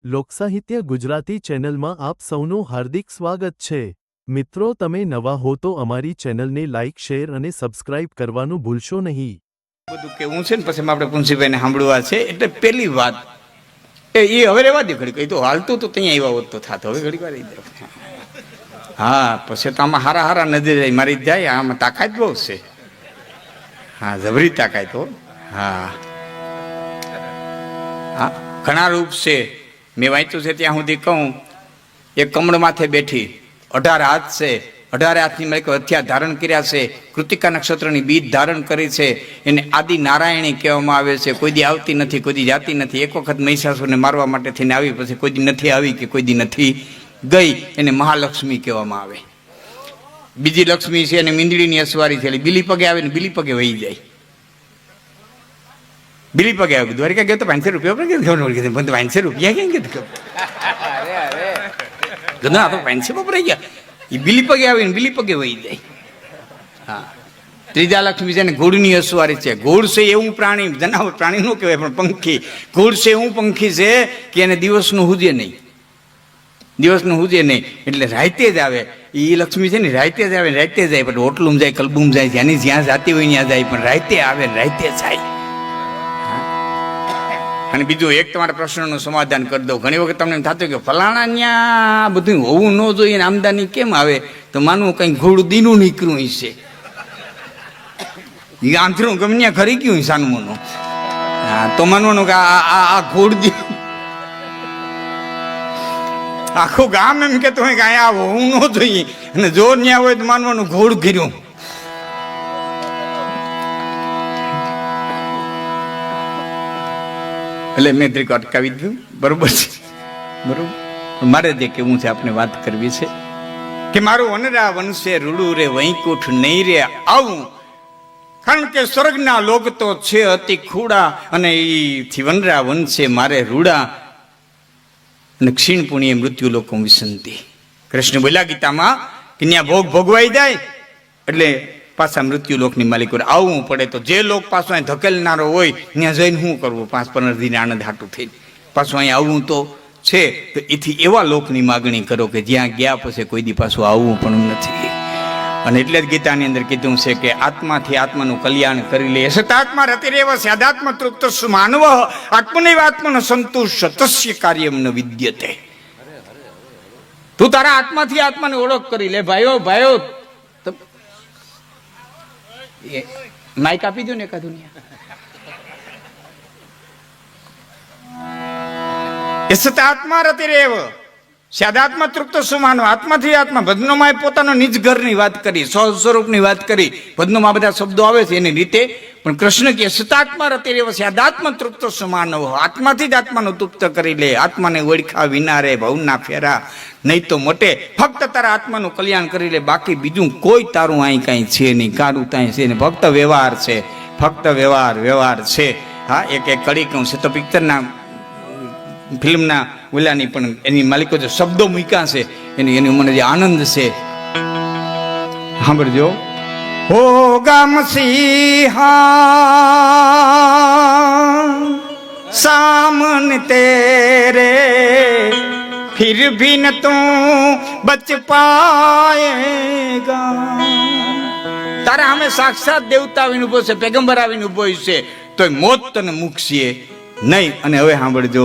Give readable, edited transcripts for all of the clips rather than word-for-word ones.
લોકસાહિત્ય ગુજરાતી ચેનલમાં આપ સૌનું હાર્દિક સ્વાગત છે। મિત્રો, તમે નવા હો તો અમારી ચેનલને લાઇક, શેર અને સબસ્ક્રાઇબ કરવાનું ભૂલશો નહીં। બધું કેવું છે ને પછી આપણે પુંસીભાઈને સાંભળવા છે એટલે પહેલી વાત એ હવે રેવા દે ઘડી, તો હાલતું તો ત્યાં આવ્યા હોત તો થાત, હવે ઘડી વાર દે। હા, પછી તો આમાં હારા હારા નજરે મારી જાય, આમાં તાકાત બહુ છે। હા, જબરી તાકાત હો। હા હા, ઘણા રૂપ છે, મેં વાંચ્યું છે ત્યાં સુધી કહું। એક કમળ માથે બેઠી, 18 હાથ છે, 18 હાથની માલિક હથિયાર ધારણ કર્યા છે, કૃતિકા નક્ષત્રની બીજ ધારણ કરી છે, એને આદિ નારાયણી કહેવામાં આવે છે। કોઈ દી આવતી નથી, કોઈ દી જાતી નથી। એક વખત મહિષાસુરને મારવા માટે થઈને આવી, પછી કોઈ દી નથી આવી કે કોઈ દી નથી ગઈ, એને મહાલક્ષ્મી કહેવામાં આવે। બીજી લક્ષ્મી છે એને મીંદડીની અસવારી છે, એટલે બીલી પગે આવે ને બીલી પગે વહી જાય। બીલી પગે આવે, દ્વારિકા ગયો તો 500 રૂપિયા પણ 500 રૂપિયા કેમ કીધું ના તો 500 વપરાઈ ગયા, એ બીલી પગે આવે ને બીલી પગે વહી જાય। હા, ત્રીજા લક્ષ્મી છે ને ઘોડની અસવારી છે। ઘોડ છે એવું પ્રાણી, જનાવર પ્રાણી નો કહેવાય પણ પંખી, ઘોડ છે એવું પંખી છે કે એને દિવસનું હુજે નહીં, દિવસનું હુજે નહીં, એટલે રાતે જ આવે। એ લક્ષ્મી છે ને રાતે જ આવે, રાતે જાય, પણ હોટલું જાય, કલબુમ જાય, જ્યાંની જ્યાં જાતી હોય ત્યાં જાય, પણ રાતે આવે ને રાતે જાય। અને બીજું એક તમારા પ્રશ્નનું સમાધાન કરી દઉં। ઘણી વખત તમને થતું કે ફલાણા ત્યાં બધું હોવું ન જોઈએ ને આમદાની કેમ આવે, તો માનવું કંઈક ઘોડું દીનું નીકળ્યું છે, એ આંધળું ગમે ત્યાં ખરી ગયું સાનમોનું। હા, તો માનવાનું કે આ ઘોડ દીનું, આખું ગામ એમ કેતું હોય કે અહીંયા હોવું ન જોઈએ, અને જો ત્યાં હોય તો માનવાનું ઘોડ ઘીર્યું। એટલે મેં દરેક અટકાવી દીધું, બરોબર છે, બરોબર। મારે જે કેવું છે આપણે વાત કરવી છે કે મારું વનરા વનસે રૂડું રે વૈકુંઠ નહીં રે આવું, કારણ કે સ્વર્ગના લોક તો છે અતિ ખૂડા, અને એ વનરા વનસે મારે રૂડા, અને ક્ષીણ પુણ્ય મૃત્યુ લોકો વિસંતી। કૃષ્ણ બોલ્યા ગીતામાં કે ત્યાં ભોગ ભોગવાઈ જાય એટલે પાછા મૃત્યુ લોકની માલિકો આવવું પડે, તો જે લોક પાછો અહીં ધકેલનારો હોય ત્યાં જઈને શું કરવું, 5-15 દિન આનંદ હાટું થઈને પાછું અહીં આવવું તો છે, તો એથી એવા લોકની માગણી કરો કે જ્યાં ગયા પછી કોઈ દી પાછું આવવું પણ નથી। અને એટલે જ ગીતાની અંદર કીધું છે કે આત્માથી આત્માનું કલ્યાણ કરી લે, સતાત્મા રતિરેવ સ્યાદાત્મ તૃપ્ત માનવ આત્મનૈવ આત્મન સંતુષ્ટ તસ્ય કાર્યમ ન વિદ્યતે। તું તારા આત્માથી આત્માને ઓળખ કરી લે ભાઈઓ, ભાઈઓ। માઇક આપી દો ને એકાદું, આત્મા રતિરેવ સ્યાદાત્મા તૃપ્ત સુમાનો, આત્માથી આત્મા। ભજનોમાં પોતાનો નિજ ઘરની વાત કરી, સ્વસ્વરૂપની વાત કરી, ભજનોમાં બધા શબ્દો આવે છે એની રીતે, પણ કૃષ્ણ કે સતાત્મા રતિરેવ સ્યાદાત્મા તૃપ્ત સુમાનો, આત્માથી જ આત્માનું તૃપ્ત કરી લે, આત્માને ઓળખા વિના રે ભવના ફેરા નહીં તો મટે। ફક્ત તારા આત્માનું કલ્યાણ કરી લે, બાકી બીજું કોઈ તારું અહીં કાંઈ છે નહીં, કારું ત્યાં છે ને, ફક્ત વ્યવહાર છે, ફક્ત વ્યવહાર વ્યવહાર છે। હા, એક કડી કહું છે તો પિક્ચરના ફિલ્મના ઓલાની પણ એની માલિકો જે શબ્દો મૂક્યા છે એની મને જે આનંદ છે સાંભળજો। હો ગામ સિંહા સામન તેરે फिर भी न तू बच पाएगा। તારા અમે સાક્ષાત દેવતા આવીને ઉભો છે, પેગમ્બર આવીને ઉભો છે, તો મોત તને મૂકશે નહીં। અને હવે સાંભળજો,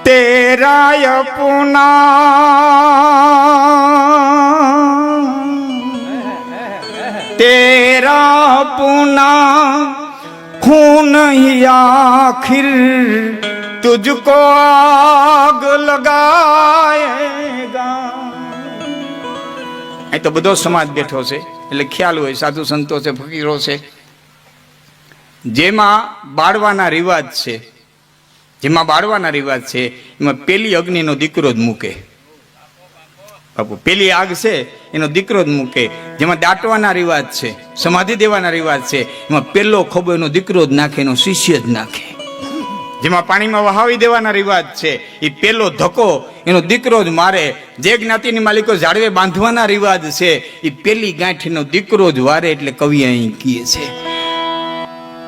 તેરા પુના खून ही आखिर तुझको आग लगाएगा। અહીં તો બધો સમાજ બેઠો છે એટલે ખ્યાલ હોય, સાધુ સંતો છે, ફકીરો છે, જેમાં બાળવાના રિવાજ છે, જેમાં બાળવાના રિવાજ છે, એમાં પેલી અગ્નિનો દીકરો જ મૂકે, બાપુ પેલી આગ છે એનો દીકરો જ મૂકે। જેમાં દાટવાના રિવાજ છે, સમાધિ દેવાના રિવાજ છે, એમાં પેલો ખોબો એનો દીકરો જ નાખે, એનો શિષ્ય જ નાખે। જેમાં પાણીમાં વહાવી દેવાના રિવાજ છે, એ પેલો ધક્કો એનો દીકરો જ મારે। જે જ્ઞાતિની માલિકો ઝાડવે બાંધવાના રિવાજ છે, એ પેલી ગાંઠ એનો દીકરો જ વારે, એટલે કવિ અહીં કહે છે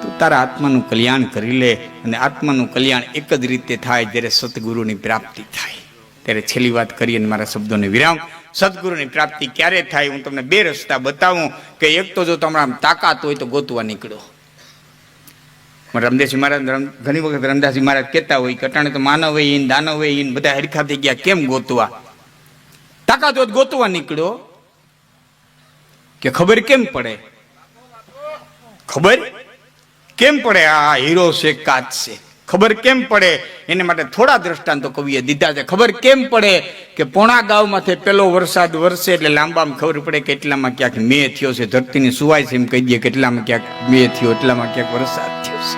તું તારા આત્માનું કલ્યાણ કરી લે. અને આત્માનું કલ્યાણ એક જ રીતે થાય જ્યારે સતગુરુની પ્રાપ્તિ થાય. ત્યારે છેલ્લી વાત કરી અને મારા શબ્દોને વિરામ. સદગુરુની પ્રાપ્તિ ક્યારે થાય? હું તમને બે રસ્તા બતાવું કે એક તો જો તમારા તાકાત હોય તો ગોતવા નીકળો. રામદેવજી મહારાજ ઘણી વખત રામદાસજી મહારાજ કહેતા હોય કે અટાણે તો માનવ હોય દાનવ હોય બધા હરખા થઈ ગયા, કેમ ગોતવા? તાકાત હોય ગોતવા નીકળો. કે ખબર કેમ પડે? ખબર કેમ પડે આ હીરો છે કાચ છે? ખબર કેમ પડે? એને માટે થોડા દ્રષ્ટાંતો કવિએ દીધા છે. ખબર કેમ પડે? કે પોણા ગામમાંથી પેલો વરસાદ વરસે એટલે લાંબામાં ખબર પડે કે એટલામાં ક્યાંક મેં થયો છે. ધરતીની સુવાય છે એમ કહી દઈએ કે એટલામાં ક્યાંક મેં થયો, એટલામાં ક્યાંક વરસાદ થયો છે.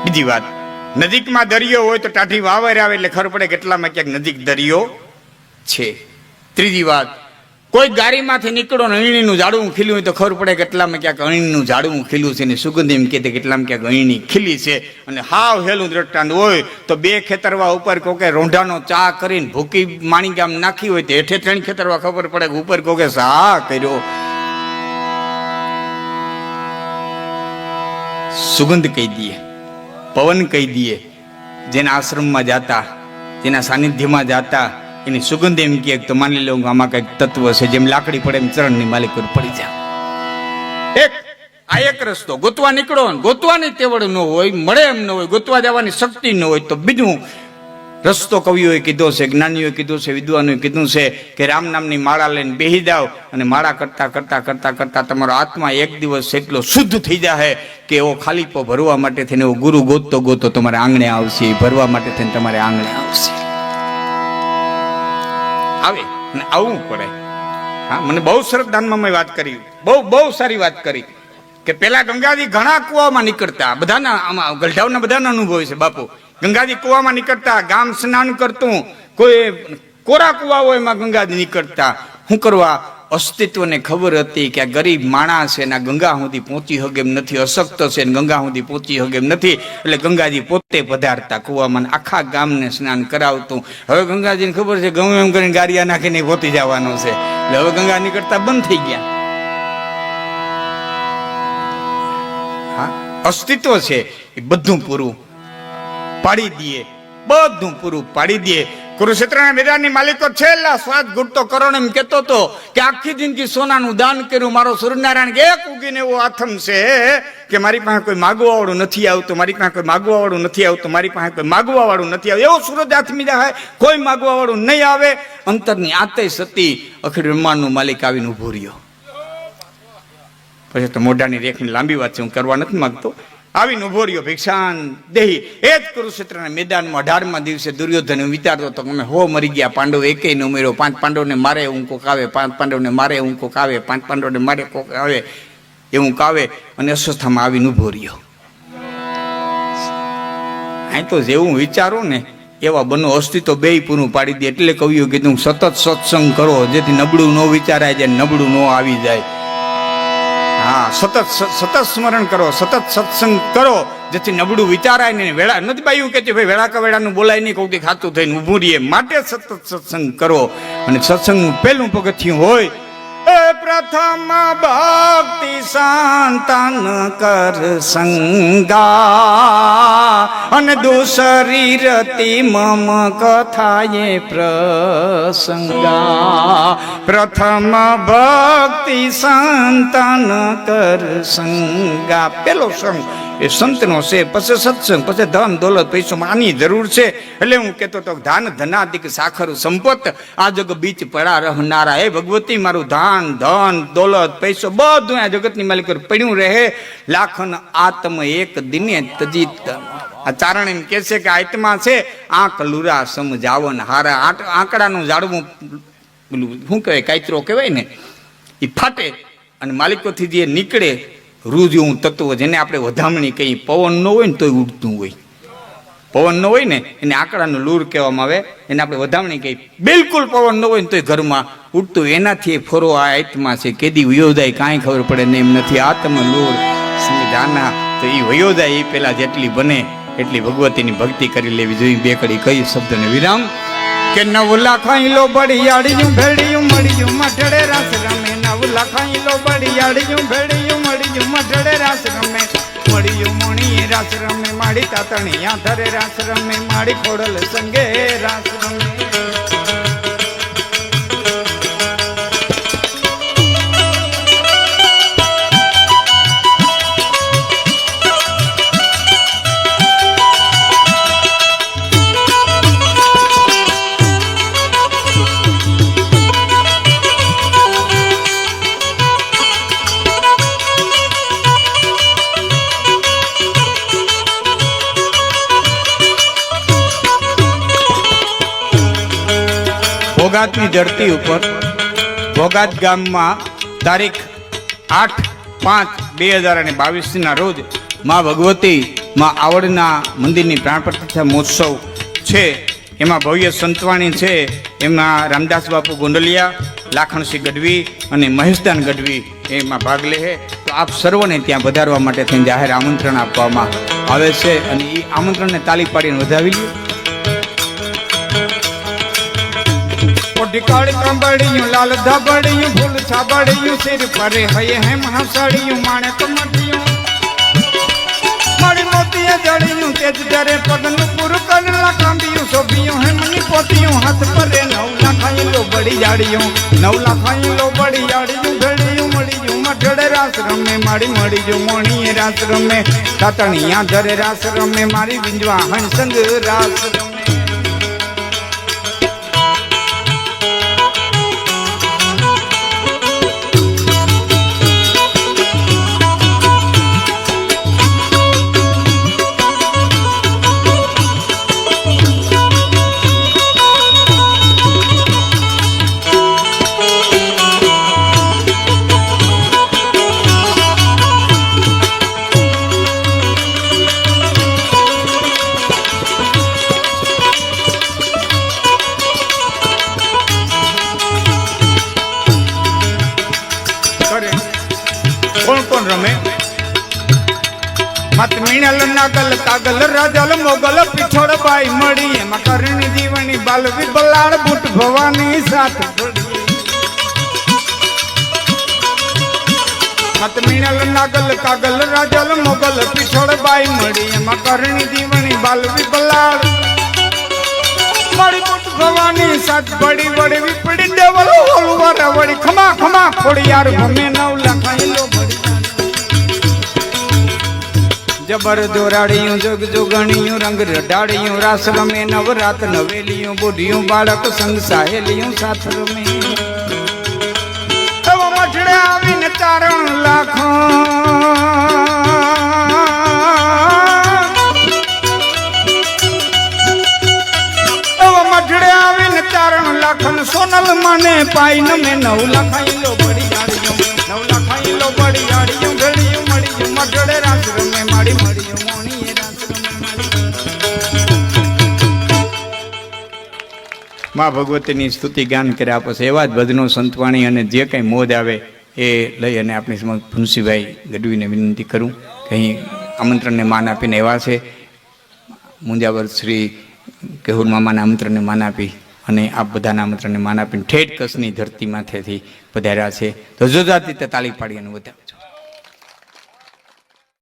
બીજી વાત, નજીકમાં દરિયો હોય તો ટાઢી વાવર આવે એટલે ખબર પડે કે એટલામાં ક્યાંક નજીક દરિયો છે. ત્રીજી વાત, કોઈ ગાડીમાંથી નીકળો ને અણીનું ઝાડવું ખીલ્યું હોય તો ખબર પડે કે એટલામાં ક્યાંક અણીનું ઝાડવું ખીલ્યું છે. ને સુગંધ એમ કહેते કે એટલામાં ક્યાંક અણી ખીલી છે. અને હાવ હેલું દ્રષ્ટાંત હોય તો બે ખેતરવા ઉપર કોકે રોંઢાનો ચા કરીને ભૂકી માણી ગામ નાખી હોય તો હેઠે ત્રણ ખેતરવા ખબર પડે કે ઉપર કોકે સા કર્યો. સુગંધ કહી દઈએ, પવન કહી દઈએ. જેના આશ્રમમાં જાતા, જેના સાનિધ્યમાં જાતા એની સુગંધ એમ કહે તો માની લો આમાં કઈક તત્વ છે. જેમ લાકડી પડે એમ ચરણની માલિક પર પડી જાય. એક રસ્તો ગોતવા નીકળો, ગોતવાની તેવડ ન હોય, મળે એમ ન હોય, ગોતવા જવાની શક્તિ ન હોય તો બીજું રસ્તો કવિઓએ કીધો છે, જ્ઞાનીઓએ કીધું છે, વિદ્વાનોએ કીધું છે કે રામ નામની માળા લઈને બેહી જાવ અને માળા કરતા કરતા કરતા કરતા તમારો આત્મા એક દિવસ એટલો શુદ્ધ થઈ જાય કે એવો ખાલીપો ભરવા માટે થઈને એવો ગુરુ ગોતતો ગોતતો તમારે આંગણે આવશે, ભરવા માટે થઈને તમારે આંગણે આવશે. આવે ને આવવું પડે. હા, મને બહુ સરસ દાનમાં મેં વાત કરી, બહુ સારી વાત કરી કે પેલા ગંગાજી ઘણા કુવામાં નીકળતા. બધાના આમાં ગલઢાવના બધાના અનુભવ છે બાપુ. ગંગાજી કુવામાં નીકળતા, ગામ સ્નાન કરતું, કોઈ કોરા કુવા હોય એમાં ગંગાજી નીકળતા. શું કરવા? અસ્તિત્વને ખબર હતી કે આ ગરીબ માણસ છે ને ગંગા સુધી પહોંચી હગે એમ નથી, અશક્ત છે ને ગંગા સુધી પહોંચી હગે એમ નથી. એટલે ગંગાજી પોતે પધારતા કુવામાં, આખા ગામને સ્નાન કરાવતું. હવે ગંગાજીને ખબર છે ગમે એમ કરીને ગારિયા નાખીને પહોંચી જવાનો છે એટલે હવે ગંગા નીકળતા બંધ થઈ ગયા. હા, અસ્તિત્વ છે એ બધું પૂરું પાડી દઈએ, બધું પૂરું પાડી દઈએ. કુરુક્ષેત્રના મેદાનની માલિકો છેલ્લા શ્વાસ ઘૂંટતો કરોડ એમ કહેતો હતો કે આખી જિંદગી સોનાનું દાન કર્યું. મારો સૂર્યનારાયણ એક ઉગીને એવો આથમ છે કે મારી પાસે કોઈ માગવા વાળું નથી આવતું, મારી પાસે કોઈ માગવા વાળું નથી આવતું, મારી પાસે કોઈ માગવા વાળું નથી આવતું. એવો સૂરજ આથમી જાય, કોઈ માગવા વાળું નહીં આવે. અંતરની આતે સતી અખિલ બ્રહ્માંડનો માલિક આવીને ઉભો રહ્યો. પછી તો મોઢાની રેખની લાંબી વાત છે, હું કરવા નથી માંગતો. આવીને ઉભો રહ્યો ભિક્ષાન દેહી. એ જ કુરુક્ષેત્રના મેદાનમાં 18મા દિવસે દુર્યોધન વિચારતો હતો કે અમે હો મરી ગયા, પાંડવ એકેય ન ઉમેર્યો, 5 પાંડવને મારે હું કોક આવે, 5 પાંડવને મારે હું કોક આવે, 5 પાંડવને મારે કોક આવે એવું કાવે. અને અસ્વસ્થામાં આવીને ઉભો રહ્યો. અહીં તો જેવું વિચારો ને એવા બનો, અસ્તિત્વ બેય પૂરું પાડી દે. એટલે કવિઓ કીધું સતત સત્સંગ કરો જેથી નબળું ન વિચારાય જાય, નબળું ન આવી જાય. હા, સતત સ્મરણ કરો, સતત સત્સંગ કરો જેથી નબળું વિચારાય ને. વેળા નથી બાયું કે ભાઈ વેળા કવેળાનું બોલાય નહીં, કોઈ ખાતું થઈને ઊભું રહીએ. માટે સતત સત્સંગ કરો. અને સત્સંગનું પહેલું પગથિયું હોય એ પ્રથમ ભક્તિ સંતન કર સંગા, અને દૂસરી રતિ મમ કથાએ પ્રસંગા. પ્રથમ ભક્તિ સંતન કર સંગા, પેલો સંગ એ સંતનો છે, પછી સત્સંગ, પછી ધન દોલત પૈસો આની જરૂર છે. એટલે હું કહેતો તો ધાન ધનાધિક સાખર સંપત, આ જગ બીચ પડા રહનારા. હે ભગવતી, મારું ધાન ધન દોલત પૈસો બધું આ જગતની માલિક પર પડ્યું રહે. લાખન આત્મ એક દિને તજીત. આ ચારણ એમ કે છે કે આત્મા છે આંક લુરા સમજાવન હારા. આંકડાનું ઝાડવું શું કહેવાય, કાયતરો કહેવાય ને, એ ફાટે અને માલિકોથી જે નીકળે રૂ જેવું તત્વ, જેને આપણે વધામણી કહીએ. પવન ન હોય ને તોય ઉડતું હોય, પવન ન હોય ને એને આંકડાનું લૂર કહેવામાં આવે, એને આપણે વધામણી કહીએ. બિલકુલ પવન ન હોય ને તોય ઘરમાં ઉડતું. એનાથી ફોરો આ આત્મા છે. કેદી વયોદાય કાંઈ ખબર પડે ને એમ નથી. આત્મ લૂર જાના તો એ વયોદાય એ પેલા જેટલી બને એટલી ભગવતીની ભક્તિ કરી લેવી જોઈએ. બે કડી કઈ શબ્દને વિરામ કે 9 લાખ લો બળિયાળિયું ભેળિયું મળ્યું મઢડે રાસ રમે. નવ લખાઈ લો બળિયાડિયું ભેડિયું મળ્યું મઢડે રાસ રમે મળ્યું મોણી રાસ રમે માડી તાતણી આધરે રાસ રમે માડી ખોડલ સંગે રાસ રમે ભોગાતની ધરતી ઉપર ભોગાત ગામમાં તારીખ 8/5/2022ના રોજ માં ભગવતી માં આવડના મંદિરની પ્રાણ પ્રતિષ્ઠા મહોત્સવ છે. એમાં ભવ્ય સંતવાણી છે. એમાં રામદાસ બાપુ ગોંડલિયા, લાખણસિંહ ગઢવી અને મહેશદાન ગઢવી એમાં ભાગ લે છે. તો આપ સર્વને ત્યાં વધારવા માટે થઈને જાહેર આમંત્રણ આપવામાં આવે છે અને એ આમંત્રણને તાલી પાડીને વધાવી લ્યો. ढिकाड़ी कंबड़ियों लाल धबड़ियों फूल छाबड़ियों सिर परे हये हेम हंसड़ियों माने कमटियों माड़ी मोतिया जड़ियों तेज जरे पगन पुर कन लकांबियों सोबियों हेमनी पोतियों हाथ परे नौ लखाई लो बड़ी जाड़ियों नौ लखाई लो बड़ी जाड़ियों भेड़ियों मड़ियों मठड़े रास रमे माड़ी मड़ी जो मोणी रास रमे तातणिया धरे रास रमे मारी विंजवा हण संग रास रमे रमे मत मीणल नागल कागल राजल मोगल पिछोड़ बाई मड़ी मकरणी जीवनी बाल विबलाड़ बुट भवानी साथ मत मीणल नागल कागल राजल मोगल पिछोड़ बाई मड़ी मकरणी जीवनी बाल विबलाड़ मड़ी बुट भवानी साथ बड़ी बड़ी विपड़ी देवल होलवर वड़ी खमा खमा खोड़ियार भमे नौ लखाई लो बड़ी जबर जोराड़ियों जोग जोगणियों रंग रडाड़ियों रास रमे नवरात नवेलियों बुढ़ियों बालक संग साहेलियों साथ रमे तब मठड़े आवीने तारण लाखों तब मठड़े आवीने तारण लाखन सोनल माने पाई नमे नौ लखाई लो बड़ी जाड़ियों नौ लखाई लो बड़ी जाड़ियों भेड़ियों मड़ियों मठड़े रास रमे माड़ी मड़ियों मोणी रास रमे माड़ी માં ભગવતીની સ્તુતિ ગાન કર્યા પછી એવા જ ભજનો સંતવાણી અને જે કંઈ મોજ આવે એ લઈ અને આપણી સમક્ષ ફુનસીભાઈ ગઢવીને વિનંતી કરું કે અહીં આમંત્રણને માન આપીને એવા છે મુંજાવર શ્રી કેહુર મામાના આમંત્રણને માન આપી અને આપ બધાના આમંત્રણને માન આપીને ઠેઠ કચ્છની ધરતી માથેથી પધાર્યા છે તો જોજાતી તાલી પાડી અને વધારે